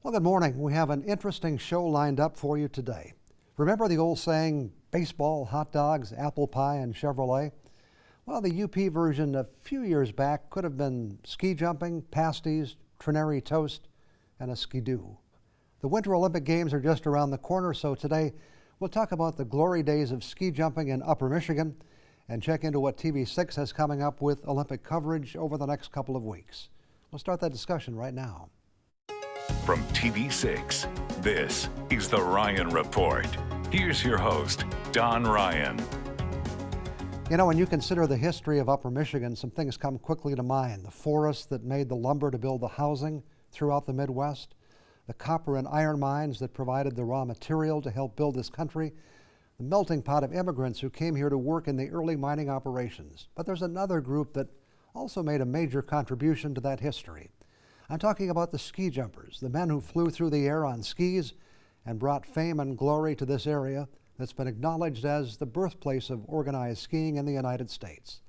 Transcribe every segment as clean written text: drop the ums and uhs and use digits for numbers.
Well, good morning. We have an interesting show lined up for you today. Remember the old saying, baseball, hot dogs, apple pie, and Chevrolet? Well, the UP version a few years back could have been ski jumping, pasties, Trinary toast, and a skidoo. The Winter Olympic Games are just around the corner, so today we'll talk about the glory days of ski jumping in Upper Michigan and check into what TV6 has coming up with Olympic coverage over the next couple of weeks. We'll start that discussion right now. From TV6, this is The Ryan Report. Here's your host, Don Ryan. You know, when you consider the history of Upper Michigan, some things come quickly to mind. The forests that made the lumber to build the housing throughout the Midwest, the copper and iron mines that provided the raw material to help build this country, the melting pot of immigrants who came here to work in the early mining operations. But there's another group that also made a major contribution to that history. I'm talking about the ski jumpers, the men who flew through the air on skis and brought fame and glory to this area that's been acknowledged as the birthplace of organized skiing in the United States.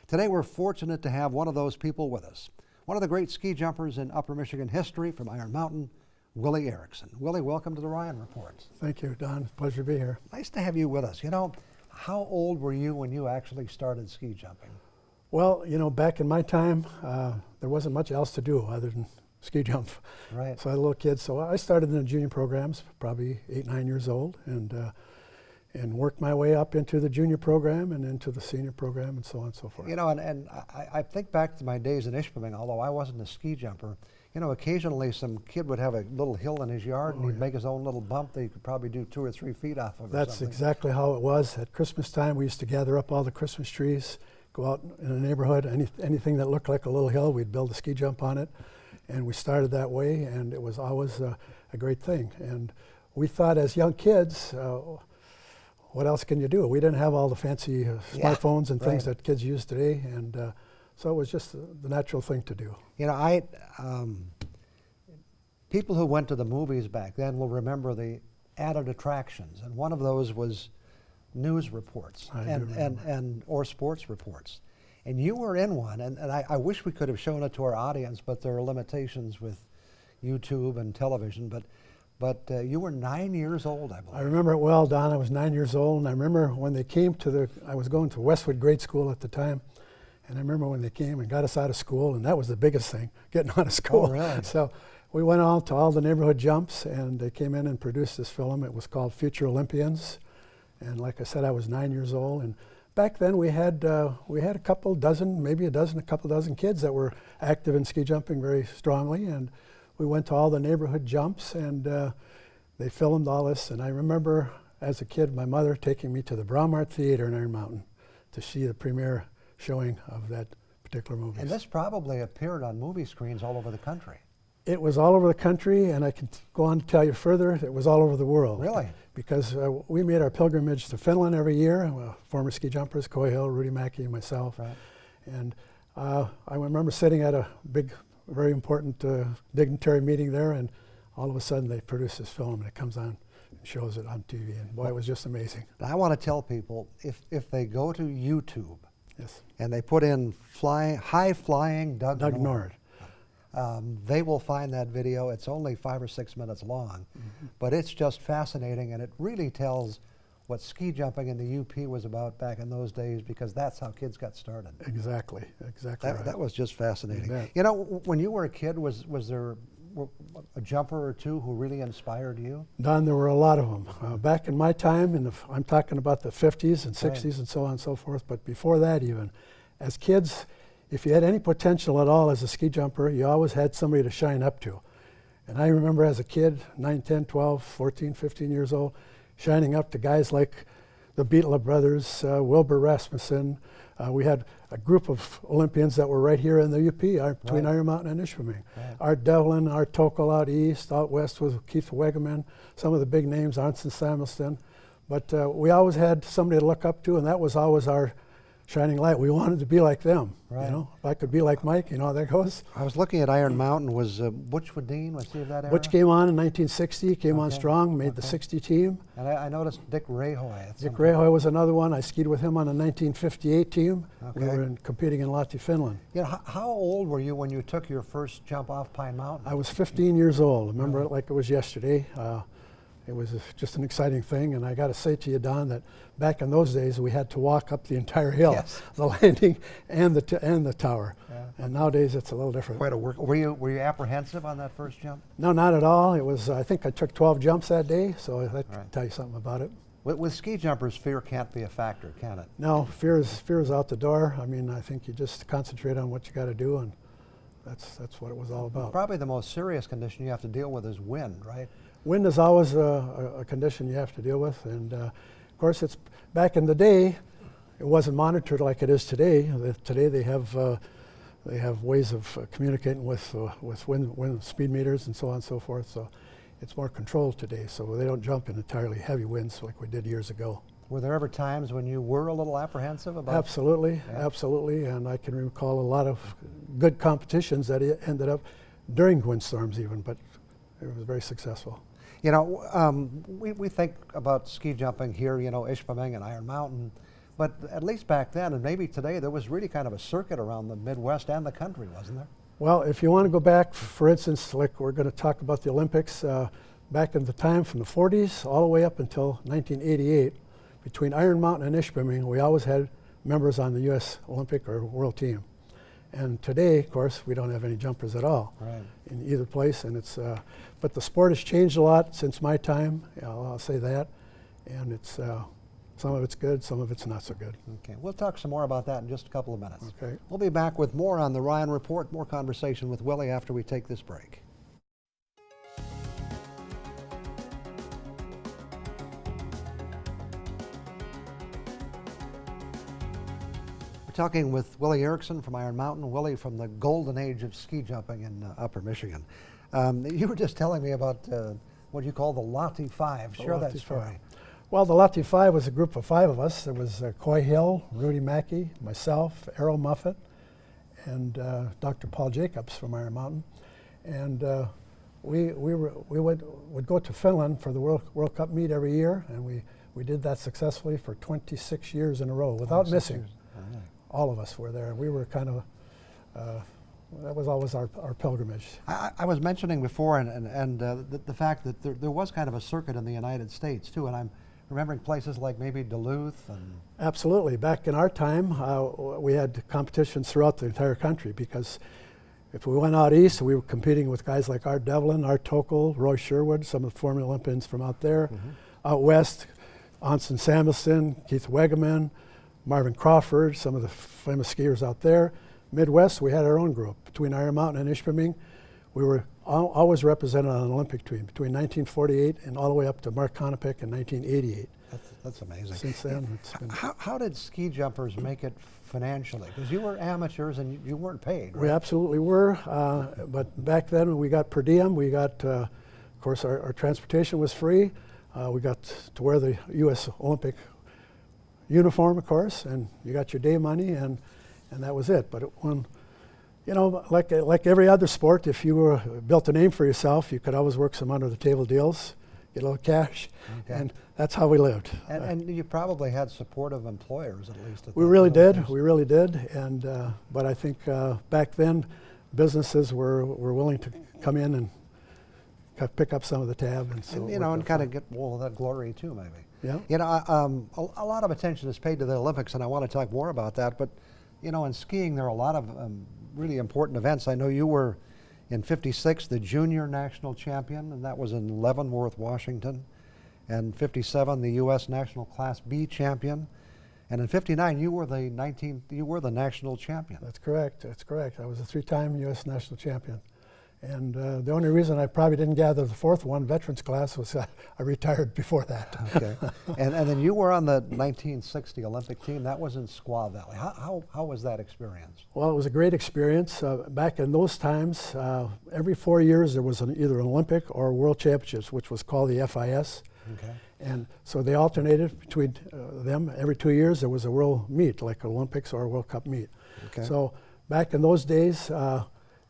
Today we're fortunate to have one of those people with us, one of the great ski jumpers in Upper Michigan history from Iron Mountain, Willie Erickson. Willie, welcome to the Ryan Report. Thank you, Don. Pleasure to be here. Nice to have you with us. You know, how old were you when you actually started ski jumping? Well, you know, back in my time, there wasn't much else to do other than ski jump. Right. So I had a little kid, so I started in the junior programs, probably 8, 9 years old, and worked my way up into the junior program and into the senior program and so on and so forth. You know, and I think back to my days in Ishpeming, although I wasn't a ski jumper. You know, occasionally some kid would have a little hill in his yard and he'd make his own little bump that he could probably do 2 or 3 feet off of. That's exactly how it was. At Christmas time, we used to gather up all the Christmas trees, go out in the neighborhood, anything that looked like a little hill, we'd build a ski jump on it. And we started that way, and it was always a great thing. And we thought as young kids, what else can you do? We didn't have all the fancy smartphones and things that kids use today, and so it was just the natural thing to do. You know, people who went to the movies back then will remember the added attractions, and one of those was news reports or sports reports. And you were in one, and I wish we could have shown it to our audience, but there are limitations with YouTube and television. But you were 9 years old, I believe. I remember it well, Don. I was 9 years old, and I remember when they came I was going to Westwood Grade School at the time, and I remember when they came and got us out of school, and that was the biggest thing, getting out of school. Oh, really? So we went out to all the neighborhood jumps, and they came in and produced this film. It was called Future Olympians, and like I said, I was 9 years old, and back then we had a couple dozen, maybe a couple dozen kids that were active in ski jumping very strongly, and we went to all the neighborhood jumps, and they filmed all this. And I remember as a kid, my mother taking me to the Braumart Theater in Iron Mountain to see the premiere showing of that particular movie. And this probably appeared on movie screens all over the country. It was all over the country, and I can go on to tell you further, it was all over the world. Really? Because we made our pilgrimage to Finland every year, former ski jumpers, Coy Hill, Rudy Mackey, and myself. Right. And I remember sitting at a big, very important dignitary meeting there, and all of a sudden they produce this film, and it comes on and shows it on TV, and boy, it was just amazing. I want to tell people, if they go to YouTube, yes, and they put in high-flying Doug Nord, they will find that video. It's only 5 or 6 minutes long, but it's just fascinating, and it really tells what ski jumping in the UP was about back in those days, because that's how kids got started. Exactly right. That was just fascinating. Yeah. You know, when you were a kid, was there a jumper or two who really inspired you? Don, there were a lot of them. Back in my time, I'm talking about the 50s and 60s and so on and so forth, but before that even, as kids, if you had any potential at all as a ski jumper, you always had somebody to shine up to. And I remember as a kid, 9, 10, 12, 14, 15 years old, shining up to guys like the Beatles brothers, Wilbur Rasmussen. We had a group of Olympians that were right here in the UP, between Iron Mountain and Ishpeming. Right. Art Devlin, Art Tokel out east, out west was Keith Wegeman, some of the big names, Arnson Samuelsson. But we always had somebody to look up to, and that was always our shining light. We wanted to be like them. Right. You know, if I could be like Mike, you know how that goes. I was looking at Iron Mountain. Was Butch Wadeen, was he of that era? Butch came on in 1960, came on Okay. strong, made the Okay. 60 team. And I noticed Dick Rahoy. Dick Rahoy was another one. I skied with him on the 1958 team. We Okay. were competing in Lahti, Finland. You know, how old were you when you took your first jump off Pine Mountain? I was 15 years old. I remember it like it was yesterday. It was just an exciting thing, and I got to say to you, Don, that back in those days we had to walk up the entire hill, Yes. the landing and the tower. Yeah. And nowadays it's a little different. Quite a work. Were you apprehensive on that first jump? No, not at all. It was. I think I took 12 jumps that day, so that can Right. tell you something about it. With ski jumpers, fear can't be a factor, can it? No, fear is out the door. I mean, I think you just concentrate on what you got to do, and that's what it was all about. Probably the most serious condition you have to deal with is wind, right? Wind is always a condition you have to deal with, and of course, it's back in the day. It wasn't monitored like it is today. Today they have ways of communicating with wind speed meters and so on and so forth. So it's more controlled today. So they don't jump in entirely heavy winds like we did years ago. Were there ever times when you were a little apprehensive about? Absolutely, Yeah. absolutely, and I can recall a lot of good competitions that ended up during windstorms even, but it was very successful. You know, we think about ski jumping here, you know, Ishpeming and Iron Mountain, but at least back then, and maybe today, there was really kind of a circuit around the Midwest and the country, wasn't there? Well, if you want to go back, for instance, like we're going to talk about the Olympics, back in the time from the 40s all the way up until 1988, between Iron Mountain and Ishpeming, we always had members on the U.S. Olympic or World team. And today, of course, we don't have any jumpers at all Right. in either place. And it's, but the sport has changed a lot since my time. I'll say that. And it's some of it's good, some of it's not so good. Okay, we'll talk some more about that in just a couple of minutes. Okay. We'll be back with more on the Ryan Report, more conversation with Willie after we take this break. We're talking with Willie Erickson from Iron Mountain. Willie, from the golden age of ski jumping in Upper Michigan. You were just telling me about what you call the Lahti Five. Share that Lahti story. Five. Well, the Lahti Five was a group of 5 of us. There was Coy Hill, Rudy Mackey, myself, Errol Muffet, and Dr. Paul Jacobs from Iron Mountain. And we would go to Finland for the World Cup meet every year, and we did that successfully for 26 years in a row without 26 missing. years. All right. All of us were there. We were kind of, that was always our pilgrimage. I was mentioning before, and the fact that there was kind of a circuit in the United States too, and I'm remembering places like maybe Duluth and. Absolutely. Back in our time, we had competitions throughout the entire country, because if we went out east, we were competing with guys like Art Devlin, Art Tokel, Roy Sherwood, some of the former Olympians from out there. Mm-hmm. Out west, Anson Samuelson, Keith Wegeman, Marvin Crawford, some of the famous skiers out there. Midwest, we had our own group. Between Iron Mountain and Ishpeming, we were always represented on an Olympic team between 1948 and all the way up to Mark Konopek in 1988. That's amazing. Since then, it's been. How did ski jumpers make it financially? Because you were amateurs and you weren't paid, right? We absolutely were, but back then we got per diem. We got, of course, our transportation was free. We got to wear the U.S. Olympic uniform, of course, and you got your day money, and that was it. But when, you know, like every other sport, if you built a name for yourself, you could always work some under the table deals, get a little cash, Okay. and that's how we lived. And you probably had supportive employers, at least. We really did. We really did. And but I think back then, businesses were willing to come in and pick up some of the tab, and so And, you know, and kind of get all of that glory too, maybe. Yeah. You know, a lot of attention is paid to the Olympics, and I want to talk more about that. But, you know, in skiing, there are a lot of really important events. I know you were in '56 the junior national champion, and that was in Leavenworth, Washington. And '57 the U.S. National Class B champion. And in '59 you were the national champion. That's correct. That's correct. I was a 3-time U.S. national champion, And the only reason I probably didn't gather the fourth one, veterans class, was I retired before that. Okay. And then you were on the 1960 Olympic team. That was in Squaw Valley. How was that experience? Well, it was a great experience. Back in those times, every 4 years there was either an Olympic or World Championships, which was called the FIS. Okay. And so they alternated between them. Every 2 years there was a world meet, like Olympics or a World Cup meet. Okay. So back in those days,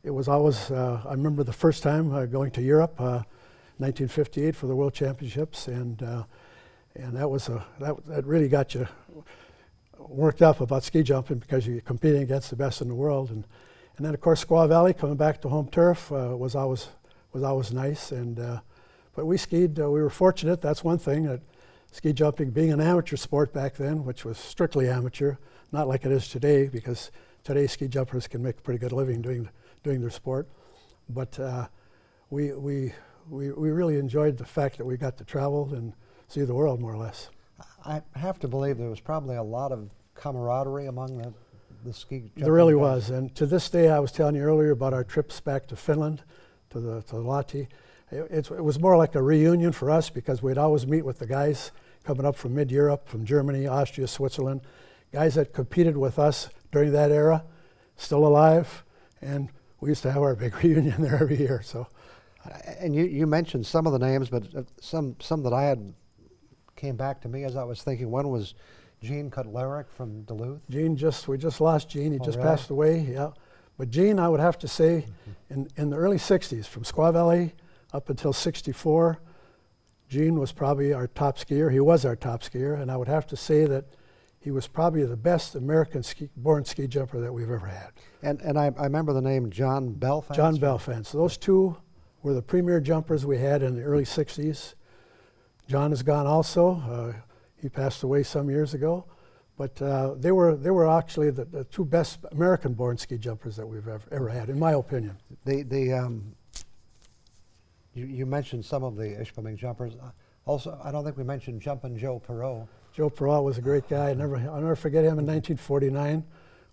it was always, I remember the first time going to Europe, 1958 for the World Championships, and that was that really got you worked up about ski jumping because you're competing against the best in the world, and then of course Squaw Valley, coming back to home turf, was always nice, and but we skied. We were fortunate. That's one thing, that ski jumping being an amateur sport back then, which was strictly amateur, not like it is today, because today ski jumpers can make a pretty good living doing their sport, but we really enjoyed the fact that we got to travel and see the world, more or less. I have to believe there was probably a lot of camaraderie among the ski jumping There really guys. was, and to this day, I was telling you earlier about our trips back to Finland, to Lahti. It was more like a reunion for us, because we'd always meet with the guys coming up from mid-Europe, from Germany, Austria, Switzerland, guys that competed with us during that era, still alive, and we used to have our big reunion there every year. So, and you mentioned some of the names, but some that I had came back to me as I was thinking. One was Gene Kotlarek from Duluth. Gene, we just lost Gene. He just really? passed away. Yeah, but Gene, I would have to say, in the early '60s, from Squaw Valley up until '64, Gene was probably our top skier. He was our top skier, and I would have to say that he was probably the best American born ski jumper that we've ever had. And I remember the name John Belfast. John Belfast. Those two were the premier jumpers we had in the early '60s. John is gone also. He passed away some years ago. But they were actually the two best American-born ski jumpers that we've ever had, in my opinion. You mentioned some of the Ishpeming jumpers. Also, I don't think we mentioned Jumpin' Joe Perot. Joe Perot was a great guy. I'll never forget him in 1949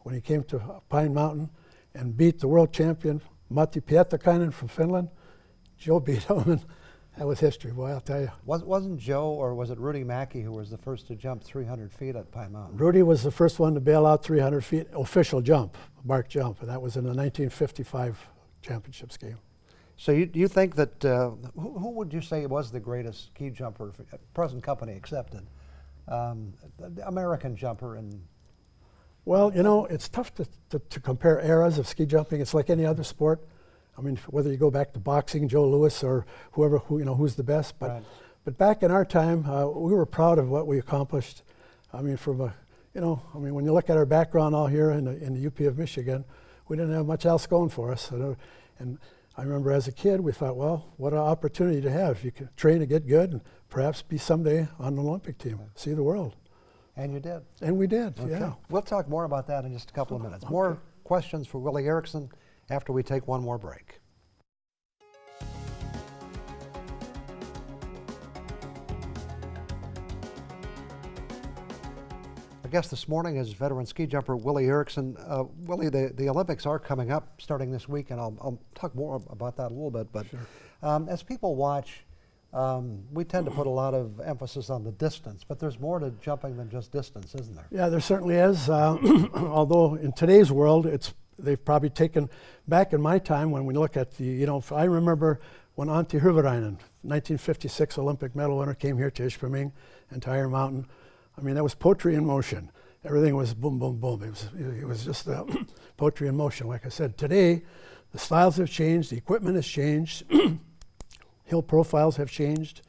when he came to Pine Mountain and beat the world champion Matti Pietikainen from Finland. Joe beat him, and that was history, boy, I'll tell you. Wasn't Joe, or was it Rudy Mackey, who was the first to jump 300 feet at Pine Mountain? Rudy was the first one to bail out 300 feet, official jump, marked jump, and that was in the 1955 championships game. So you think that, who would you say was the greatest ski jumper, present company accepted, the American jumper? Well, you know, it's tough to compare eras of ski jumping. It's like any other sport. I mean, whether you go back to boxing, Joe Louis, or who's the best. But Right. but back in our time, we were proud of what we accomplished. I mean, when you look at our background all here in the UP of Michigan, we didn't have much else going for us. And I remember as a kid, we thought, well, what an opportunity to have. You can train to get good and perhaps be someday on the Olympic team, see the world. And you did. And we did, Okay. yeah. We'll talk more about that in just a couple of minutes. More questions for Willie Erickson after we take one more break. Our guest this morning is veteran ski jumper Willie Erickson. Willie, the Olympics are coming up starting this week, and I'll talk more about that a little bit. But sure. As people watch, we tend to put a lot of emphasis on the distance, but there's more to jumping than just distance, isn't there? Yeah, there certainly is. Although in today's world, they've probably taken, back in my time when we look at I remember when Antti Hyväläinen, 1956 Olympic medal winner, came here to Ishpeming and to Iron Mountain. I mean, that was poetry in motion. Everything was boom, boom, boom. It was just poetry in motion. Like I said, today, the styles have changed, the equipment has changed, hill profiles have changed.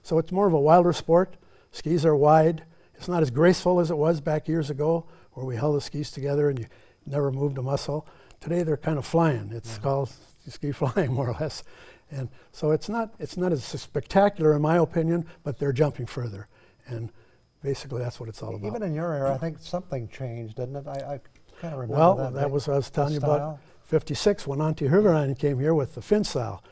So it's more of a wilder sport. Skis are wide. It's not as graceful as it was back years ago, where we held the skis together and you never moved a muscle. Today they're kind of flying. It's called ski flying, more or less. And so it's not as spectacular in my opinion, but they're jumping further. And basically that's what it's all about. Even in your era, I think something changed, didn't it? I kind of remember well, that. That was what I was telling you style. about. 56 when Antti Hyväläinen came here with the Finn style.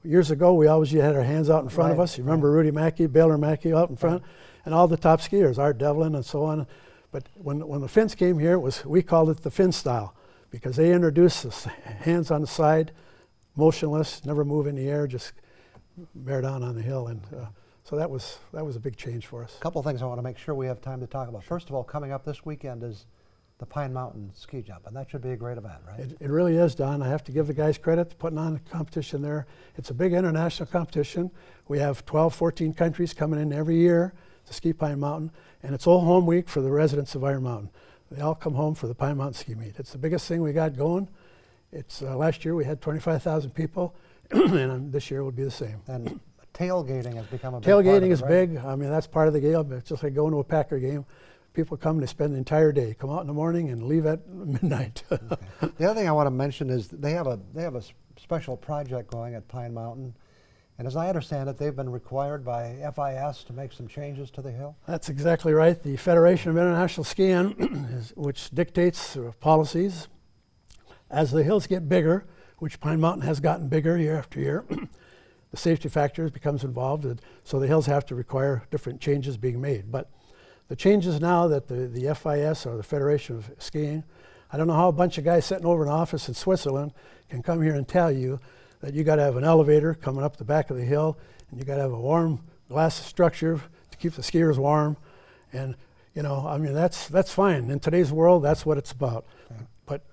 Years ago, we always had our hands out in front of us. You remember Rudy Mackey, Baylor Mackey out in front, and all the top skiers, Art Devlin and so on. But when the Finns came here, we called it the Finn style because they introduced the hands on the side, motionless, never move in the air, just bear down on the hill. And so that was a big change for us. A couple of things I want to make sure we have time to talk about. First of all, coming up this weekend is the Pine Mountain Ski Jump, and that should be a great event, right? It really is, Don. I have to give the guys credit for putting on a competition there. It's a big international competition. We have 12, 14 countries coming in every year to ski Pine Mountain, and it's Old Home Week for the residents of Iron Mountain. They all come home for the Pine Mountain Ski Meet. It's the biggest thing we got going. It's last year we had 25,000 people, and this year will be the same. And tailgating has become a big part of it, Tailgating is right? big. I mean, that's part of the game. It's just like going to a Packer game. People come to spend the entire day, come out in the morning and leave at midnight. Okay. The other thing I want to mention is they have a special project going at Pine Mountain, and as I understand it, they've been required by FIS to make some changes to the hill. That's exactly right. The Federation of International Skiing, which dictates policies. As the hills get bigger, which Pine Mountain has gotten bigger year after year, the safety factors becomes involved, and so the hills have to require different changes being made. But the changes now that the FIS, or the Federation of Skiing, I don't know how a bunch of guys sitting over in an office in Switzerland can come here and tell you that you got to have an elevator coming up the back of the hill, and you got to have a warm glass structure to keep the skiers warm. And you know, I mean, that's fine. In today's world, that's what it's about. Okay. But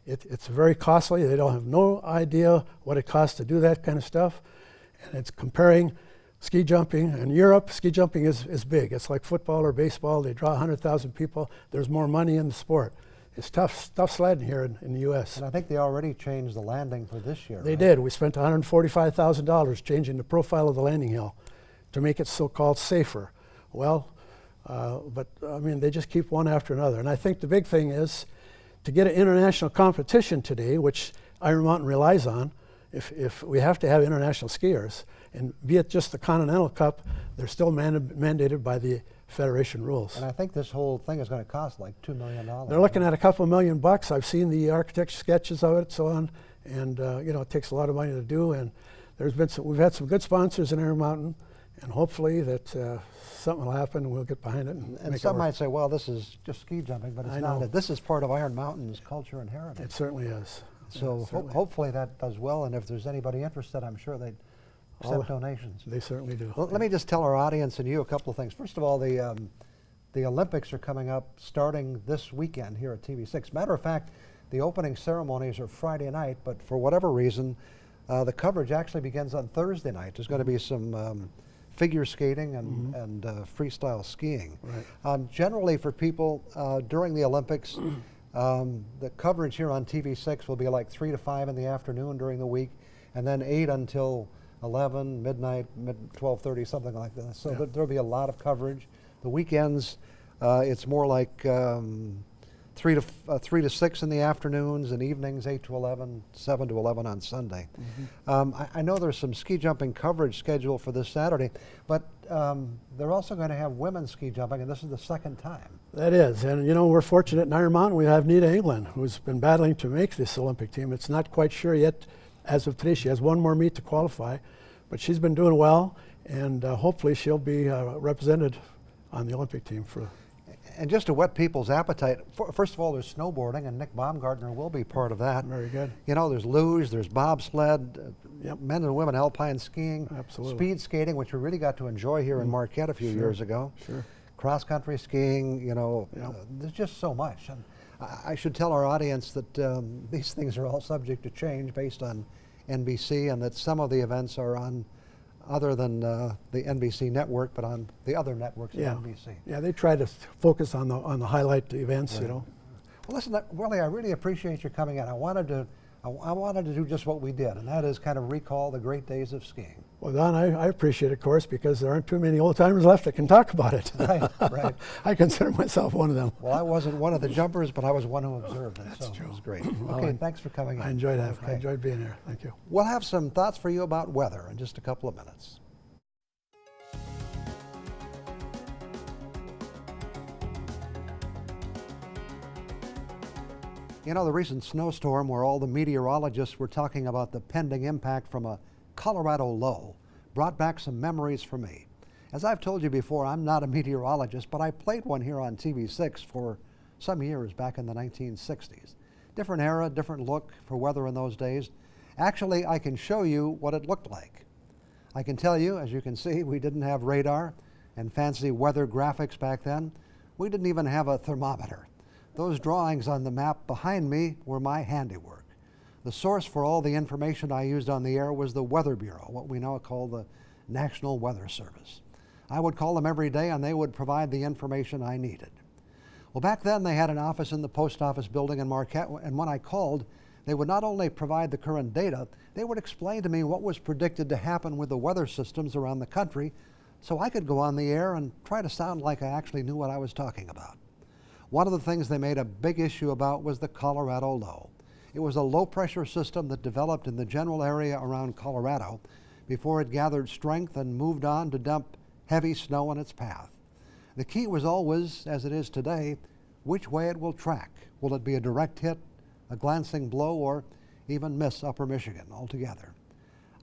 it's very costly. They don't have no idea what it costs to do that kind of stuff. And it's comparing ski jumping. In Europe, ski jumping is big. It's like football or baseball. They draw 100,000 people. There's more money in the sport. It's tough sledding here in the U.S. And I think they already changed the landing for this year. They right? did. We spent $145,000 changing the profile of the landing hill to make it so-called safer. Well, but I mean, they just keep one after another. And I think the big thing is to get an international competition today, which Iron Mountain relies on. If we have to have international skiers, and be it just the Continental Cup, they're still mandated by the Federation rules. And I think this whole thing is going to cost like $2 million. They're looking at a couple of $1 million. I've seen the architecture sketches of it, so on, and you know, it takes a lot of money to do. And we've had some good sponsors in Iron Mountain, and hopefully that something will happen and we'll get behind it. And some might say, well, this is just ski jumping, but it's not. This is part of Iron Mountain's culture and heritage. It certainly is. So hopefully that does well, and if there's anybody interested, I'm sure they'd accept donations. They certainly do. Well, let me just tell our audience and you a couple of things. First of all, the Olympics are coming up starting this weekend here at TV6. Matter of fact, the opening ceremonies are Friday night, but for whatever reason, the coverage actually begins on Thursday night. There's going to be some figure skating and freestyle skiing. Right. Generally for people during the Olympics, the coverage here on TV6 will be like 3 to 5 in the afternoon during the week, and then 8 until 11, midnight, 12:30, something like that. So yeah, there'll be a lot of coverage. The weekends, it's more like 3 to 6 in the afternoons, and evenings 8 to 11, 7 to 11 on Sunday. I know there's some ski jumping coverage scheduled for this Saturday, but they're also going to have women's ski jumping, and this is the second time. That is, and you know, we're fortunate in Iron Mountain. We have Nita England, who's been battling to make this Olympic team. It's not quite sure yet. As of today, she has one more meet to qualify, but she's been doing well, and hopefully she'll be represented on the Olympic team for. And just to whet people's appetite, first of all, there's snowboarding, and Nick Baumgartner will be part of that. Very good. You know, there's luge, there's bobsled, men and women alpine skiing, speed skating, which we really got to enjoy here in Marquette a few years ago. Cross-country skiing, you know, there's just so much. And I should tell our audience that these things are all subject to change based on NBC, and that some of the events are on other than the NBC network, but on the other networks of NBC. Yeah, they try to focus on the highlight events, you know. Well, listen, Willie, I really appreciate your coming in. I wanted to do just what we did, and that is kind of recall the great days of skiing. Well, Don, I appreciate it, of course, because there aren't too many old-timers left that can talk about it. Right. I consider myself one of them. Well, I wasn't one of the jumpers, but I was one who observed it. That's true. It was great. Well, okay, thanks for coming in. I enjoyed that. I enjoyed being here. Thank you. We'll have some thoughts for you about weather in just a couple of minutes. You know, the recent snowstorm where all the meteorologists were talking about the pending impact from a Colorado low brought back some memories for me. As I've told you before, I'm not a meteorologist, but I played one here on TV6 for some years back in the 1960s. Different era, different look for weather in those days. Actually, I can show you what it looked like. I can tell you, as you can see, we didn't have radar and fancy weather graphics back then. We didn't even have a thermometer. Those drawings on the map behind me were my handiwork. The source for all the information I used on the air was the Weather Bureau, what we now call the National Weather Service. I would call them every day and they would provide the information I needed. Well, back then they had an office in the post office building in Marquette, and when I called, they would not only provide the current data, they would explain to me what was predicted to happen with the weather systems around the country so I could go on the air and try to sound like I actually knew what I was talking about. One of the things they made a big issue about was the Colorado Low. It was a low-pressure system that developed in the general area around Colorado before it gathered strength and moved on to dump heavy snow in its path. The key was always, as it is today, which way it will track. Will it be a direct hit, a glancing blow, or even miss Upper Michigan altogether?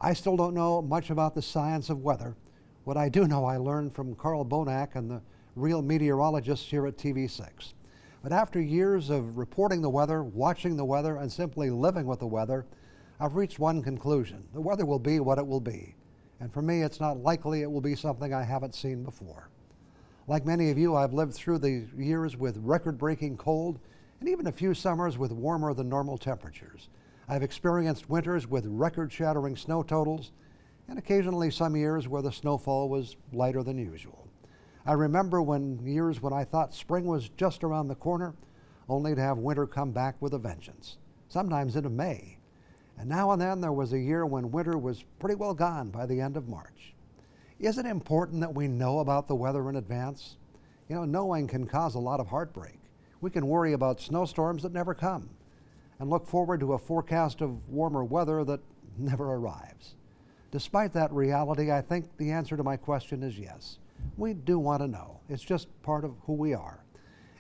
I still don't know much about the science of weather. What I do know I learned from Carl Bonak and the real meteorologists here at TV6. But after years of reporting the weather, watching the weather, and simply living with the weather, I've reached one conclusion. The weather will be what it will be. And for me, it's not likely it will be something I haven't seen before. Like many of you, I've lived through the years with record-breaking cold and even a few summers with warmer than normal temperatures. I've experienced winters with record-shattering snow totals and occasionally some years where the snowfall was lighter than usual. I remember years when I thought spring was just around the corner, only to have winter come back with a vengeance, sometimes into May. And now and then there was a year when winter was pretty well gone by the end of March. Is it important that we know about the weather in advance? You know, knowing can cause a lot of heartbreak. We can worry about snowstorms that never come and look forward to a forecast of warmer weather that never arrives. Despite that reality, I think the answer to my question is yes. We do want to know. It's just part of who we are.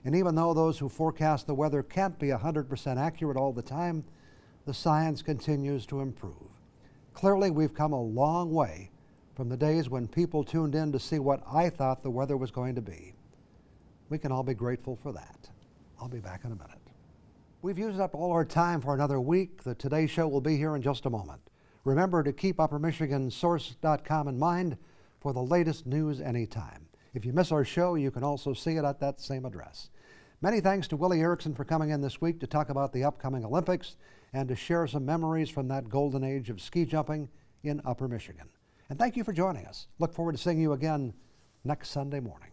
And even though those who forecast the weather can't be 100% accurate all the time, the science continues to improve. Clearly, we've come a long way from the days when people tuned in to see what I thought the weather was going to be. We can all be grateful for that. I'll be back in a minute. We've used up all our time for another week. The Today Show will be here in just a moment. Remember to keep UpperMichiganSource.com in mind for the latest news anytime. If you miss our show, you can also see it at that same address. Many thanks to Willie Erickson for coming in this week to talk about the upcoming Olympics and to share some memories from that golden age of ski jumping in Upper Michigan. And thank you for joining us. Look forward to seeing you again next Sunday morning.